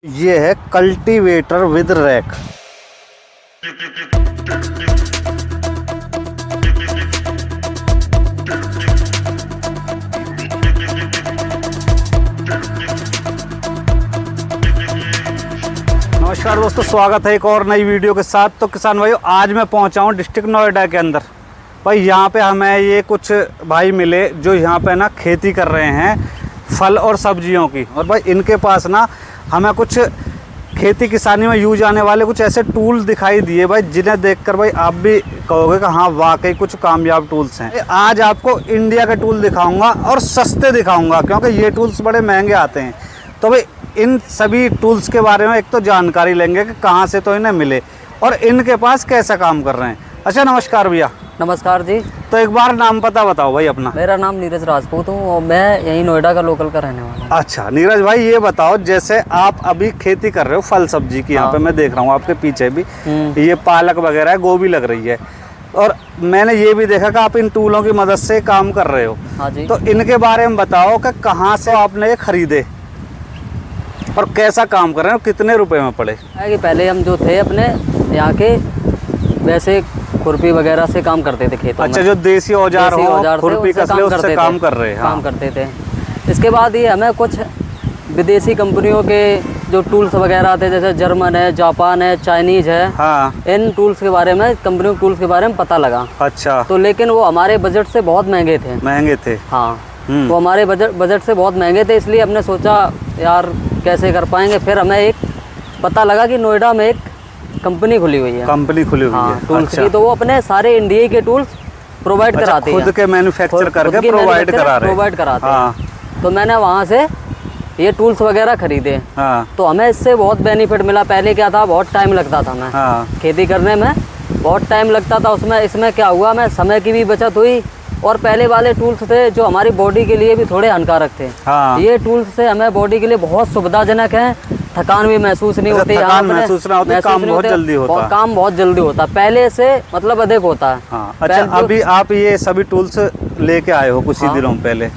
ये है cultivator with rack. नमस्कार दोस्तों, स्वागत है एक और नई वीडियो के साथ। तो किसान भाइयों, आज मैं पहुंचा हूं डिस्ट्रिक्ट नोएडा के अंदर। भाई यहाँ पे हमें ये कुछ भाई मिले जो यहाँ पे ना खेती कर रहे हैं फल और सब्जियों की। और भाई इनके पास ना हमें कुछ खेती किसानी में यूज आने वाले कुछ ऐसे टूल दिखाई दिए भाई, जिन्हें देखकर भाई आप भी कहोगे कि हाँ वाकई कुछ कामयाब टूल्स हैं। आज आपको इंडिया के टूल दिखाऊंगा और सस्ते दिखाऊंगा, क्योंकि ये टूल्स बड़े महंगे आते हैं। तो भाई इन सभी टूल्स के बारे में एक तो जानकारी लेंगे कि कहाँ से तो इन्हें मिले और इनके पास कैसा काम कर रहे हैं। अच्छा, नमस्कार भैया। नमस्कार जी। तो एक बार नाम पता बताओ भाई अपना। मेरा नाम नीरज राजपूत हूँ और मैं यहीं नोएडा का लोकल का रहने वाला हूँ। अच्छा नीरज भाई, ये बताओ जैसे आप अभी खेती कर रहे हो फल सब्जी की, यहाँ पे मैं देख रहा हूँ आपके पीछे भी ये पालक वगैरह है, गोभी लग रही है, और मैंने ये भी देखा कि आप इन टूलों की मदद से काम कर रहे हो। हाँ जी। तो इनके बारे में बताओ कि कहाँ से आपने ये खरीदे और कैसा काम कर रहे हो, कितने रुपए में पड़े? कि पहले हम जो थे अपने यहाँ के वैसे खुरपी वगैरह से काम करते थे खेतों में। अच्छा, जो देसी औजार हो, खुरपी कसले, उससे काम कर रहे हैं। काम करते थे। इसके बाद ये हमें कुछ विदेशी कंपनियों के जो टूल्स वगैरह थे, जैसे जर्मन है, जापान है, चाइनीज है, हाँ, इन टूल्स के बारे में, कंपनियों के टूल्स के बारे में पता लगा। अच्छा। तो लेकिन वो हमारे बजट से बहुत महंगे थे। महंगे थे? हाँ, वो हमारे बजट से बहुत महंगे थे, इसलिए हमने सोचा यार कैसे कर पाएंगे। फिर हमें एक पता लगा कि नोएडा में एक कंपनी खुली हुई है। कंपनी खुली हुई है टूल्स अच्छा। की, तो वो अपने सारे इंडिया के टूल्स प्रोवाइड कराते हैं। खुद के मैन्युफैक्चर करके प्रोवाइड कराते हैं। तो मैंने वहाँ से ये टूल्स वगैरह खरीदे। हाँ। तो हमें इससे बहुत बेनिफिट मिला। पहले क्या था, बहुत टाइम लगता था हमें। हाँ। खेती करने में बहुत टाइम लगता था। उसमें इसमें क्या हुआ, हमें समय की भी बचत हुई, और पहले वाले टूल्स थे जो हमारी बॉडी के लिए भी थोड़े हानिकारक थे। हाँ। ये टूल्स से हमें बॉडी के लिए बहुत सुविधाजनक है। थकान भी महसूस नहीं होती, थकान महसूस ना होती, काम बहुत जल्दी होता है। काम बहुत जल्दी होता, पहले से मतलब अधिक होता है। हाँ। अच्छा, अभी आप ये सभी टूल्स लेके आए हो कुछ ही दिनों पहले,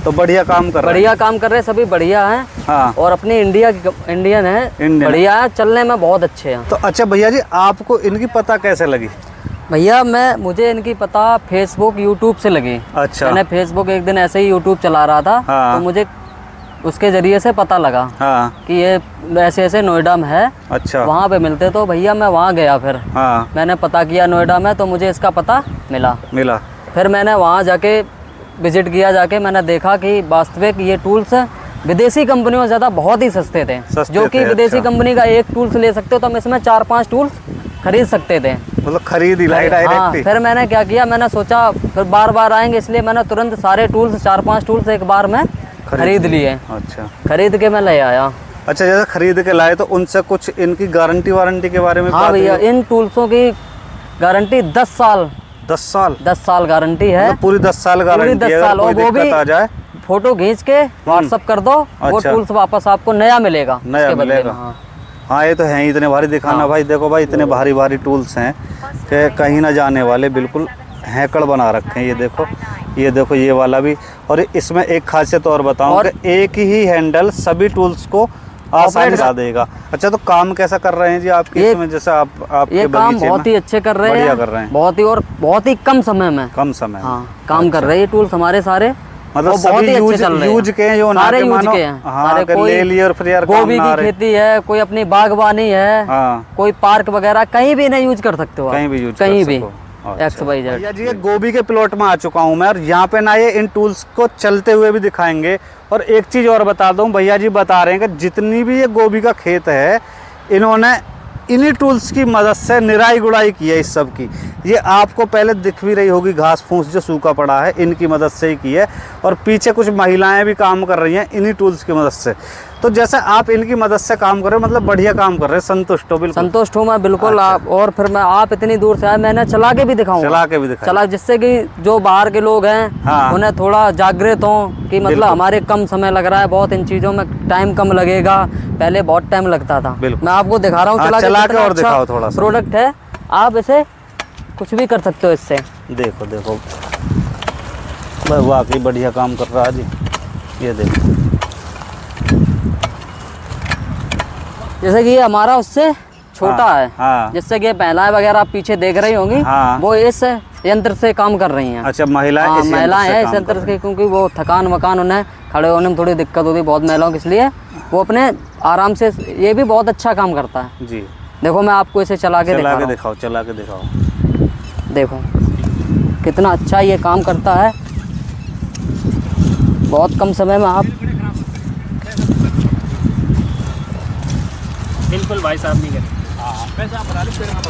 तो बढ़िया काम कर रहे हैं। बढ़िया काम कर रहे हैं, सभी बढ़िया हैं। हाँ। और अपने इंडियन है, बढ़िया है, चलने में बहुत अच्छे हैं। तो अच्छा भैया जी, आपको इनकी पता कैसे लगी? भैया मुझे इनकी पता फेसबुक यूट्यूब से लगी। अच्छा। मैंने फेसबुक एक दिन ऐसे ही यूट्यूब चला रहा था। हाँ। तो मुझे उसके जरिए से पता लगा। हाँ। कि ये ऐसे ऐसे नोएडा में है। अच्छा। वहाँ पे मिलते, तो भैया मैं वहाँ गया। फिर हाँ। मैंने पता किया नोएडा में, तो मुझे इसका पता मिला। फिर मैंने वहाँ जाके विजिट किया, जाके मैंने देखा कि वास्तविक ये टूल्स विदेशी कंपनियों से ज़्यादा बहुत ही सस्ते थे। जो कि विदेशी कंपनी का एक टूल्स ले सकते हो तो हम इसमें 4-5 टूल्स खरीद सकते थे। मतलब खरीद ही लाए डायरेक्ट। फिर मैंने क्या किया, मैंने सोचा फिर बार बार आएंगे, इसलिए मैंने तुरंत सारे टूल्स 4-5 टूल्स एक बार में खरीद लिए। अच्छा। खरीद के मैं ले आया। अच्छा, जैसे खरीद के लाए तो उनसे कुछ इनकी गारंटी वारंटी के बारे में? हाँ भैया, इन टूल्सों की गारंटी 10 साल। 10 साल? 10 साल गारंटी है। मतलब पूरी 10 साल गारंटी? पूरी 10 साल। और वो भी आ जाए फोटो खींच के व्हाट्सअप कर दो। अच्छा। वो टूल्स वापस आपको नया मिलेगा। नया मिलेगा। हाँ, ये तो है ही इतने भारी दिखाना। भाई देखो भाई, इतने भारी भारी टूल्स हैं कि कहीं ना जाने वाले, बिल्कुल हैकड़ बना रखे हैं। ये देखो ये वाला भी। और इसमें एक खासियत और बताऊं कि एक ही हैंडल सभी टूल्स को आसानी से देगा। अच्छा, तो काम कैसा कर रहे हैं जी आपके इसमें? जैसे आपके ये काम बहुत ही अच्छे कर रहे हैं, कर रहे हैं बहुत ही, और बहुत ही कम समय में काम कर रहे हैं ये टूल्स हमारे सारे। मतलब सभी यूज के हैं, जो सारे यूज के हैं। हाँ, कोई ले लिए और फिर यार गोभी की खेती है, कोई अपनी बागवानी है, कोई पार्क वगैरह, कहीं भी नहीं यूज कर सकते हो, कहीं भी XYZ। भैया जी, गोभी के प्लॉट में आ चुका हूँ मैं, और यहाँ पे ना ये इन टूल्स को चलते हुए भी दिखाएंगे। और एक चीज और बता दूं, भैया जी बता रहे हैं कि जितनी भी ये गोभी का खेत है, इन्होंने इन्हीं टूल्स की मदद से निराई गुड़ाई की है इस सब की। ये आपको पहले दिख भी रही होगी घास फूस जो सूखा पड़ा है, इनकी मदद से ही की है। और पीछे कुछ महिलाएं भी काम कर रही हैं इन्हीं टूल्स की मदद से। तो जैसे आप इनकी मदद से काम कर रहे हो, मतलब बढ़िया काम कर रहे हैं, संतुष्ट हो? बिल्कुल संतुष्ट हूँ मैं, बिल्कुल। आप और फिर मैं, आप इतनी दूर से आए, मैंने चला के भी दिखाऊंगा, जिससे कि जो बाहर के लोग हैं हाँ। उन्हें थोड़ा जागृत हो कि मतलब हमारे कम समय लग रहा है, बहुत इन चीज़ों में टाइम कम लगेगा, पहले बहुत टाइम लगता था। मैं आपको दिखा रहा हूँ चला के, और दिखाओ थोड़ा सा। प्रोडक्ट है, आप इसे कुछ भी कर सकते हो इससे। देखो वाकई बढ़िया काम कर रहा है जी। ये देखो जैसे कि ये हमारा उससे छोटा हाँ, है। हाँ। जिससे कि महिलाएं वगैरह आप पीछे देख रही होंगी, हाँ। वो इस यंत्र से काम कर रही हैं। अच्छा, महिलाएं हाँ, इस यंत्र महिलाएं से हैं काम इस यंत्र कर से, रही हैं। क्योंकि वो थकान वकान उन्हें खड़े होने में थोड़ी दिक्कत होती है बहुत महिलाओं की, इसलिए वो अपने आराम से, ये भी बहुत अच्छा काम करता है। जी, देखो मैं आपको इसे चला के चला के दिखा दिखाओ, चला के दिखाओ। देखो कितना अच्छा ये काम करता है। बहुत कम समय में आप बिल्कुल भाई साहब नहीं करें। पैसे आप बना लो, फिर आप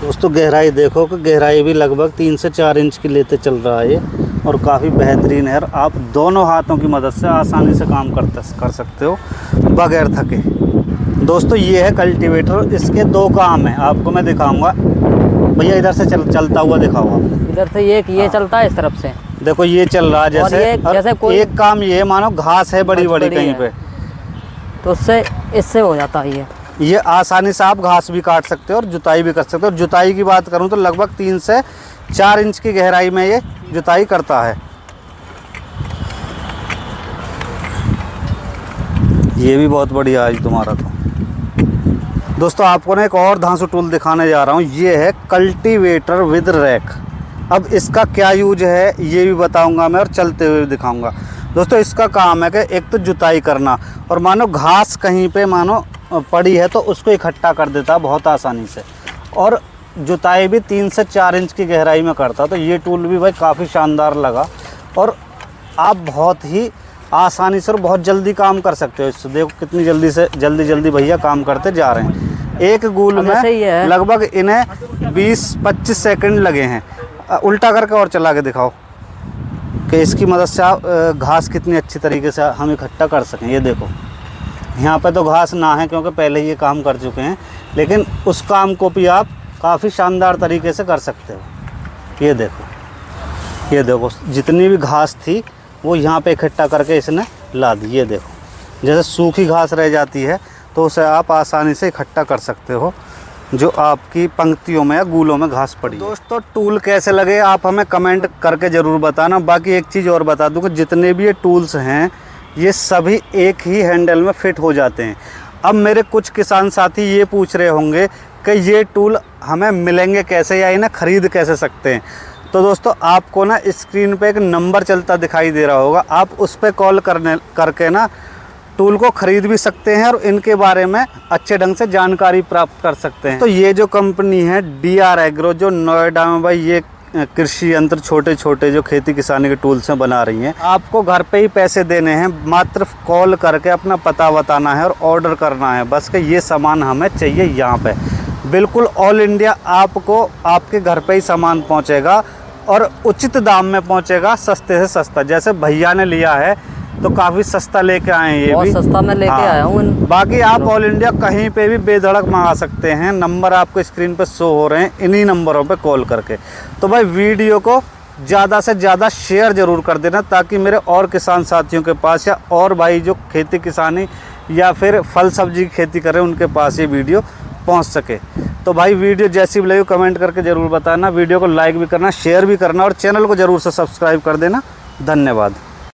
दोस्तों गहराई देखो कि गहराई भी लगभग 3 से 4 इंच की लेते चल रहा है ये, और काफ़ी बेहतरीन है। और आप दोनों हाथों की मदद से आसानी से काम कर सकते हो बगैर थके। दोस्तों ये है कल्टीवेटर, इसके 2 काम हैं, आपको मैं दिखाऊंगा। भैया इधर से चलता हुआ दिखाओ आप। इधर से ये चलता है इस तरफ से, देखो ये चल रहा है जैसे, और जैसे कोई एक काम ये मानो घास है बड़ी बड़ी कहीं पे, तो उससे इससे हो जाता है ये आसानी से आप घास भी काट सकते हो और जुताई भी कर सकते हो। जुताई की बात करूं तो लगभग 3 से 4 इंच की गहराई में ये जुताई करता है। ये भी बहुत बढ़िया है तुम्हारा। तो दोस्तों आपको ना एक और धांसू टूल दिखाने जा रहा हूँ। ये है कल्टीवेटर विद रैक। अब इसका क्या यूज है ये भी बताऊंगा मैं, और चलते हुए भी दिखाऊंगा। दोस्तों इसका काम है कि एक तो जुताई करना, और मानो घास कहीं पे मानो पड़ी है तो उसको इकट्ठा कर देता है बहुत आसानी से, और जुताई भी 3 से 4 इंच की गहराई में करता। तो ये टूल भी भाई काफ़ी शानदार लगा, और आप बहुत ही आसानी से और बहुत जल्दी काम कर सकते हो इससे। देखो कितनी जल्दी भैया काम करते जा रहे हैं। एक गूल में लगभग इन्हें 20-25 सेकंड लगे हैं। उल्टा करके और चला के दिखाओ कि इसकी मदद से आप घास कितनी अच्छी तरीके से हम इकट्ठा कर सकें। ये देखो यहाँ पे तो घास ना है क्योंकि पहले ये काम कर चुके हैं, लेकिन उस काम को भी आप काफ़ी शानदार तरीके से कर सकते हो। ये देखो जितनी भी घास थी वो यहाँ पे इकट्ठा करके इसने ला दी। ये देखो जैसे सूखी घास रह जाती है तो उसे आप आसानी से इकट्ठा कर सकते हो जो आपकी पंक्तियों में या गूलों में घास पड़ी। दोस्तों टूल कैसे लगे आप हमें कमेंट करके ज़रूर बताना। बाकी एक चीज़ और बता दूँ कि जितने भी ये टूल्स हैं ये सभी एक ही हैंडल में फिट हो जाते हैं। अब मेरे कुछ किसान साथी ये पूछ रहे होंगे कि ये टूल हमें मिलेंगे कैसे या इन्हें ख़रीद कैसे सकते हैं। तो दोस्तों आपको ना स्क्रीन पे एक नंबर चलता दिखाई दे रहा होगा, आप उस पर कॉल करके ना टूल को ख़रीद भी सकते हैं और इनके बारे में अच्छे ढंग से जानकारी प्राप्त कर सकते हैं। तो ये जो कंपनी है DR एग्रो, जो नोएडा में भाई ये कृषि यंत्र छोटे छोटे जो खेती किसानी के टूल्स में बना रही हैं, आपको घर पे ही पैसे देने हैं, मात्र कॉल करके अपना पता बताना है और ऑर्डर करना है बस कि ये सामान हमें चाहिए। यहाँ पे बिल्कुल ऑल इंडिया आपको आपके घर पे ही सामान पहुँचेगा और उचित दाम में पहुँचेगा, सस्ते से सस्ता। जैसे भैया ने लिया है तो काफ़ी सस्ता लेके आए हैं, ये बहुत भी सस्ता मैं लेके आया हूँ। बाकी आप ऑल इंडिया कहीं पे भी बेधड़क मंगा सकते हैं। नंबर आपको स्क्रीन पे शो हो रहे हैं, इन्हीं नंबरों पे कॉल करके। तो भाई वीडियो को ज़्यादा से ज़्यादा शेयर ज़रूर कर देना ताकि मेरे और किसान साथियों के पास या और भाई जो खेती किसानी या फिर फल सब्जी की खेती कर रहे हैं उनके पास ये वीडियो पहुंच सके। तो भाई वीडियो जैसी भी लगी कमेंट करके ज़रूर बताना, वीडियो को लाइक भी करना, शेयर भी करना और चैनल को ज़रूर से सब्सक्राइब कर देना। धन्यवाद।